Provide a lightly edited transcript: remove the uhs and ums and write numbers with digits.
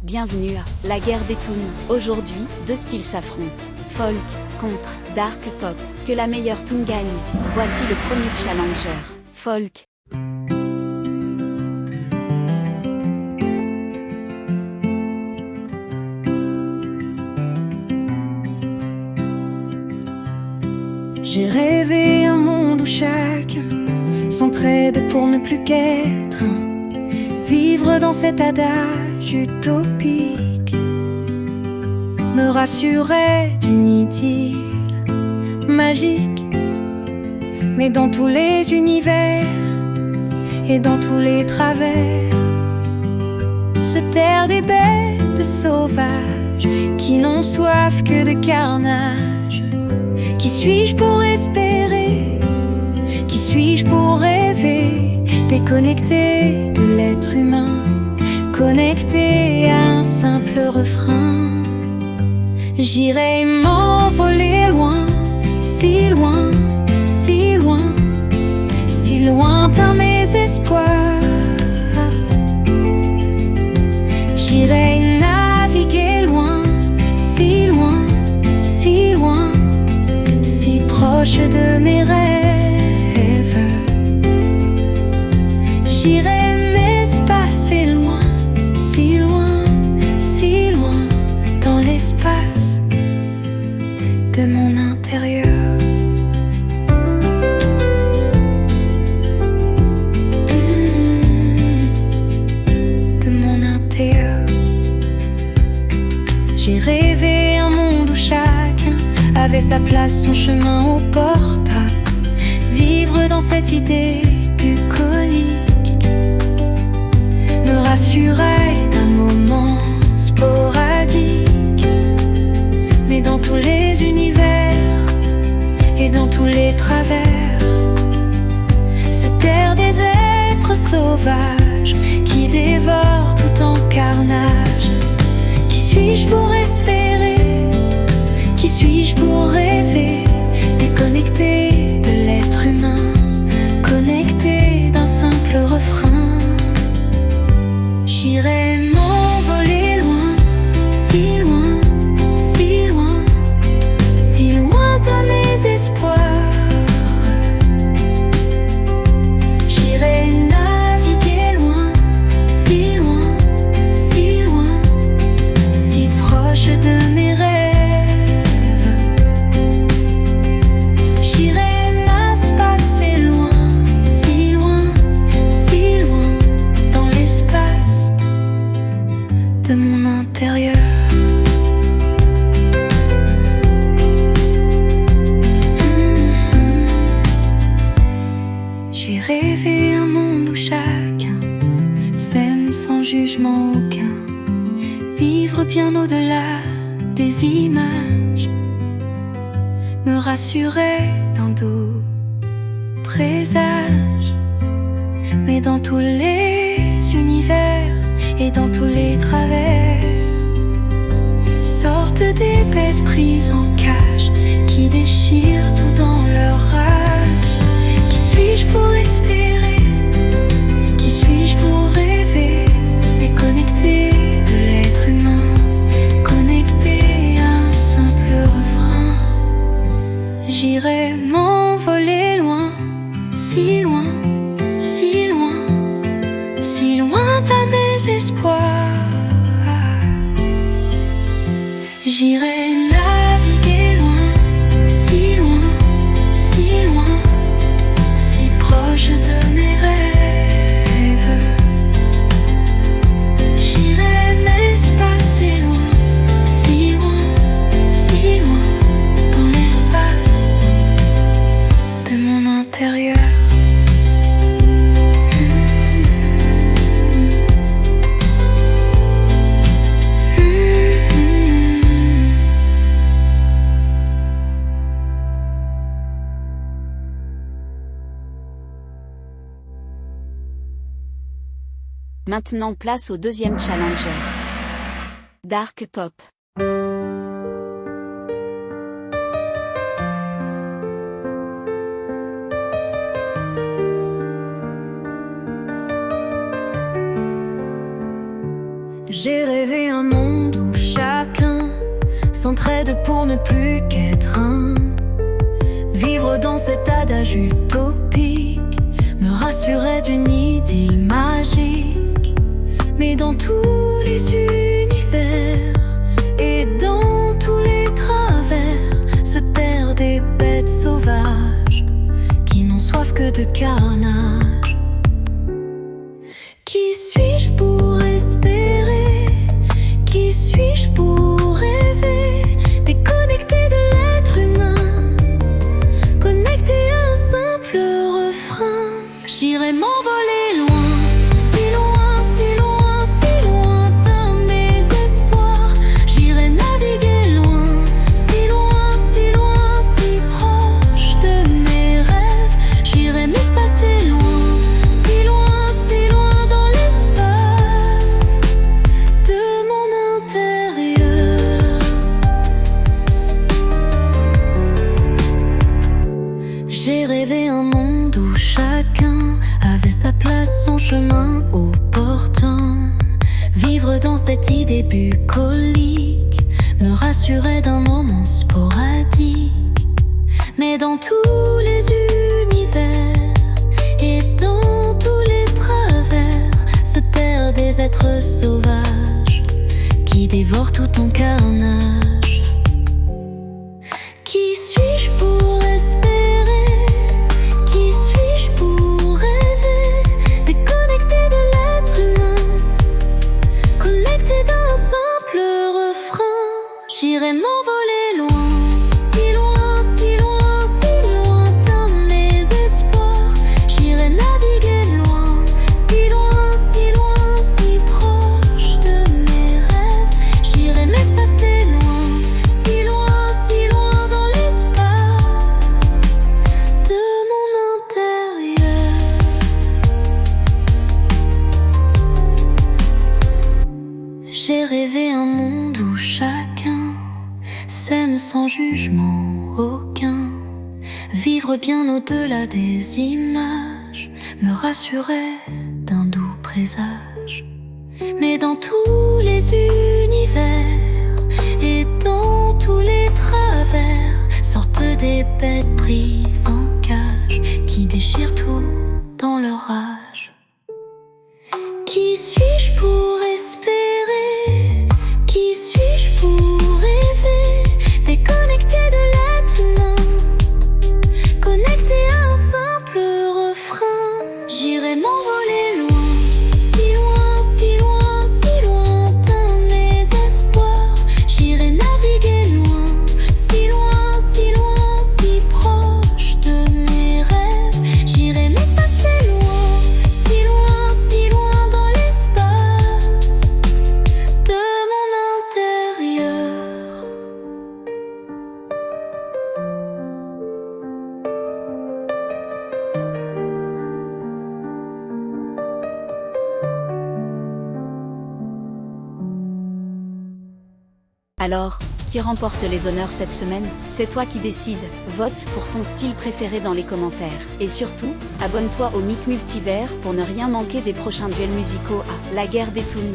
Bienvenue à La Guerre des Toons. Aujourd'hui, deux styles s'affrontent. Folk contre Dark Pop. Que la meilleure toon gagne. Voici le premier challenger. Folk. J'ai rêvé un monde où chacun s'entraide pour ne plus qu'être un. Vivre dans cet adage utopique me rassurait d'une idylle magique. Mais dans tous les univers et dans tous les travers se terrent des bêtes sauvages qui n'ont soif que de carnage. Qui suis-je pour espérer? Qui suis-je pour rêver? Déconnecté de l'être humain, connecté à un simple refrain. J'irai m'envoler loin, si loin, si loin, si lointain mes espoirs. J'irai naviguer loin, si loin, si loin, si proche de mes rêves. J'irai m'espacer loin, si loin, si loin, dans l'espace de mon intérieur. De mon intérieur. J'ai rêvé un monde où chacun avait sa place, son chemin au porte. Vivre dans cette idée bucolique me rassurait d'un moment sporadique. Mais dans tous les univers et dans tous les travers se terrent des êtres sauvages qui dévorent tout en carnage. Qui suis-je pour espérer? Qui suis-je pour rêver? Déconnecté de l'être humain, connecté d'un simple refrain. J'irai m'envoler loin, si loin, si loin, si lointain mes espoirs. J'irai naviguer loin, si loin, si loin, si proche de mes rêves. J'irai m'espacer loin, si loin, si loin, dans l'espace de mon intérieur. J'ai rêvé un monde où chacun s'aime sans jugement aucun. Vivre bien au-delà des images me rassurait d'un doux présage. Mais dans tous les univers et dans tous les travers sortent des bêtes prises en cage qui déchirent tout dans leur rage. Qui suis-je pour espérer? Qui suis-je pour rêver? Déconnecté de l'être humain, connecté à un simple refrain. J'irai m'envoler loin, si loin, si loin, si lointain mes espoirs. J'irai naviguer loin, si loin, si loin, si proche de mes rêves. J'irai m'espacer loin, si loin, dans l'espace de mon intérieur. Maintenant place au deuxième challenger. Dark Pop. J'ai rêvé un monde où chacun s'entraide pour ne plus qu'être un. Vivre dans cet adage utopique me rassurait d'une idylle magique. Mais dans tous les univers et dans tous les travers se terrent des bêtes sauvages qui n'ont soif que de carnage. Qui suis-je pour espérer? Qui suis-je pour rêver? Déconnecté de l'être humain, connecté à un simple refrain. J'irai m'envoler loin, si loin, si loin, si lointain mes espoirs. J'irai naviguer loin, si loin, si loin, si proche de mes rêves. J'irai m'espacer loin, si loin, si loin dans l'espace de mon intérieur. J'ai rêvé un monde où chacun avait sa place, son chemin opportun. Vivre dans cette idée bucolique me rassurait d'un moment sporadique. Mais dans tous les univers et dans tous les travers se terrent des êtres sauvages qui dévorent tout ton carnage. Qui suis-je pour espérer? Qui suis-je pour rêver? Déconnecté de l'être humain, connecté d'un simple refrain. J'irai m'envoler loin, si loin, si loin, si lointain mes espoirs. J'irai naviguer loin, si loin, si loin, si proche de mes rêves. J'irai m'espacer loin, si loin, si loin dans l'espace de mon intérieur. J'ai rêvé un monde où chacun s'aime sans jugement aucun. Vivre bien au-delà des images me rassurait d'un doux présage. Mais dans tous les univers et dans tous les travers sortent des bêtes prises en cage qui déchirent tout dans leur rage. Qui suis-je pour espérer? Qui suis-je pour rêver? Déconnecté de l'être humain, connecté à un simple refrain. J'irai m'envoler loin, si loin, si loin, si lointain mes espoirs. J'irai naviguer loin, si loin, si loin, si proche de mes rêves. J'irai m'espacer loin, si loin dans l'espace de mon intérieur. Alors, qui remporte les honneurs cette semaine? C'est toi qui décides. Vote pour ton style préféré dans les commentaires. Et surtout, abonne-toi au Mic Multivers pour ne rien manquer des prochains duels musicaux à La Guerre des Toons.